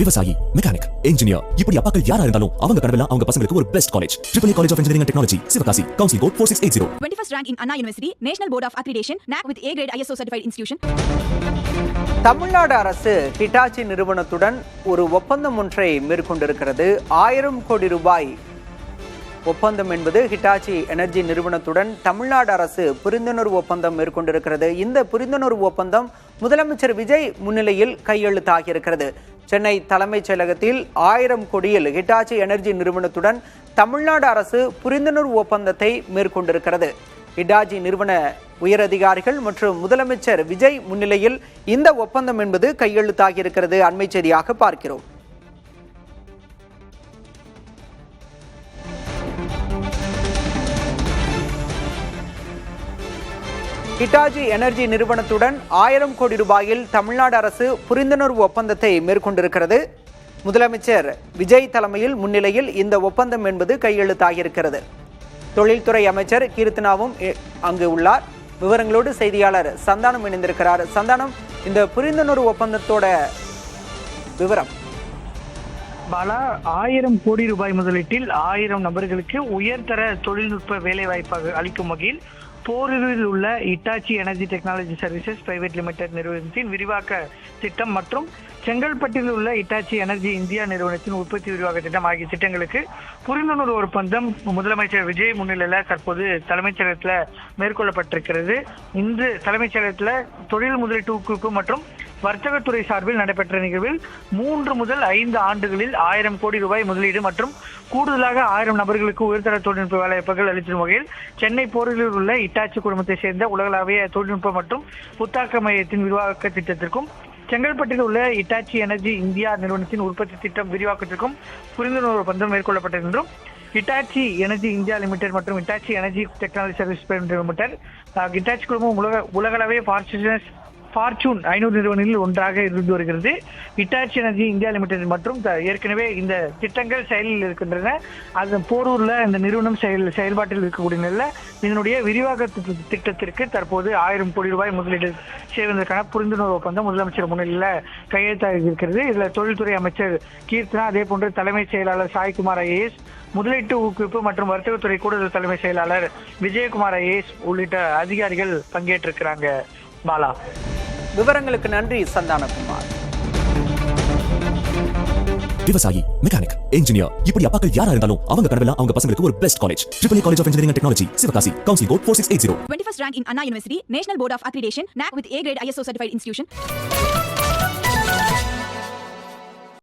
விவசாயி, mechanic, engineer, இப்படி அப்பாக்கள் யாரா இருந்தாலும் அவங்க கனவெல்லாம் அவங்க பசங்களுக்கு ஒரு best college. AAA College of Engineering and Technology, Sivakasi. Counseling code 4680. 21st rank in Anna University, National Board of Accreditation, NAC with A grade ISO certified institution. Tamil Nadu அரசு ஹிட்டாச்சி நிறுவனத்துடன் ஒரு ஒப்பந்தம் ஒன்றை மேற்கொண்டிருக்கிறது. 1000 கோடி ரூபாய் ஒப்பந்தம் என்பது ஹிட்டாச்சி எனர்ஜி நிறுவனத்துடன் தமிழ்நாடு அரசு புரிந்துணர்வு ஒப்பந்தம் மேற்கொண்டிருக்கிறது. இந்த புரிந்துணர்வு ஒப்பந்தம் முதலமைச்சர் விஜய் முன்னிலையில் கையெழுத்தாகியிருக்கிறது. சென்னை தலைமைச் செயலகத்தில் 1000 கோடியில் ஹிட்டாச்சி எனர்ஜி நிறுவனத்துடன் தமிழ்நாடு அரசு புரிந்துணர்வு ஒப்பந்தத்தை மேற்கொண்டிருக்கிறது. ஹிட்டாச்சி நிறுவன உயரதிகாரிகள் மற்றும் முதலமைச்சர் விஜய் முன்னிலையில் இந்த ஒப்பந்தம் என்பது கையெழுத்தாகியிருக்கிறது. அண்மை செய்தியாக பார்க்கிறோம். ஹிட்டாச்சி எனர்ஜி நிறுவனத்துடன் 1000 கோடி ரூபாயில் தமிழ்நாடு அரசு புரிந்துணர்வு ஒப்பந்தத்தை மேற்கொண்டிருக்கிறது. முதலமைச்சர் விஜய் தலைமையில் முன்னிலையில் இந்த ஒப்பந்தம் என்பது கையெழுத்தாகியிருக்கிறது. தொழில்துறை அமைச்சர் கீர்த்தனாவும் அங்கு உள்ளார். விவரங்களோடு செய்தியாளர் சந்தானம் இணைந்திருக்கிறார். சந்தானம், இந்த புரிந்துணர்வு ஒப்பந்தத்தோட விவரம். பாலா, 1000 கோடி ரூபாய் முதலீட்டில் 1000 நபர்களுக்கு உயர்தர தொழில்நுட்ப வேலைவாய்ப்பு அளிக்கும் வகையில் போரூரில் உள்ள Hitachi energy technology services private limited நிறுவனத்தின் விரிவாக்க திட்டம் மற்றும் செங்கல்பட்டில் உள்ள ஹிட்டாச்சி எனர்ஜி இந்தியா நிறுவனத்தின் உற்பத்தி விரிவாக்க திட்டம் ஆகிய திட்டங்களுக்கு புரிந்துணர்வு ஒப்பந்தம் முதலமைச்சர் விஜய் முன்னிலையில் தற்போது தலைமைச் செயலகத்தில் மேற்கொள்ளப்பட்டிருக்கிறது. இன்று தலைமைச் செயலகத்தில் தொழில் முதலீட்டு ஊக்குவிப்பு மற்றும் வர்த்தகத்துறை சார்பில் நடைபெற்ற நிகழ்வில் 3 முதல் 5 ஆண்டுகளில் 1000 கோடி ரூபாய் முதலீடு மற்றும் கூடுதலாக 1000 நபர்களுக்கு உயர்தர தொழில்நுட்ப வேலைவாய்ப்புகள் அளிக்கும் வகையில் சென்னை போரூரில் உள்ள ஹிட்டாச்சி குடும்பத்தை சேர்ந்த உலகளாவிய தொழில்நுட்ப மற்றும் புத்தாக்க மையத்தின் விரிவாக்க திட்டத்திற்கும் செங்கல்பட்டில் உள்ள ஹிட்டாச்சி எனர்ஜி இந்தியா நிறுவனத்தின் உற்பத்தி திட்டம் விரிவாக்கத்திற்கும் புரிந்துணர்வு ஒப்பந்தம் மேற்கொள்ளப்பட்டது என்றும் ஹிட்டாச்சி எனர்ஜி இந்தியா லிமிடெட் மற்றும் Hitachi energy technology service private limited Hitachi குழுமம் உலகளவிய ஃபார்ச்சூன் 500 நிறுவனங்களில் ஒன்றாக இருந்து வருகிறது. ஹிட்டாச்சி எனர்ஜி இந்தியா லிமிடெட் மற்றும் ஏற்கனவே இந்த திட்டங்கள் செயலில் இருக்கின்றன. அது போரூர்ல இந்த நிறுவனம் செயல்பாட்டில் இருக்கக்கூடிய நிலையில் இதனுடைய விரிவாக்க திட்டத்திற்கு தற்போது 1000 கோடி ரூபாய் முதலீடு செய்வதற்கான புரிந்துணர்வு ஒப்பந்தம் முதலமைச்சர் முன்னிலையில் கையெழுத்தாக இருக்கிறது. இதுல தொழில்துறை அமைச்சர் கீர்த்தனா, அதே போன்று தலைமைச் செயலாளர் சாய்குமார் IAS, முதலீட்டு ஊக்குவிப்பு மற்றும் வர்த்தகத்துறை கூடுதல் தலைமை செயலாளர் விஜயகுமார் IAS உள்ளிட்ட அதிகாரிகள் பங்கேற்றிருக்கிறாங்க. பாலா, விவரங்களுக்கு நன்றி சந்தானகுமார். விவசாயி, மெக்கானிக், இன்ஜினியர், இப்படி அப்பாக்கள் யாரா இருந்தாலும் அவங்க கனவெல்லாம் அவங்க பசங்களுக்கு ஒரு best college. AAA College of Engineering and Technology, Sivakasi. Counseling code 4680. 21st rank in Anna University, National Board of Accreditation, NAC with A grade ISO certified institution.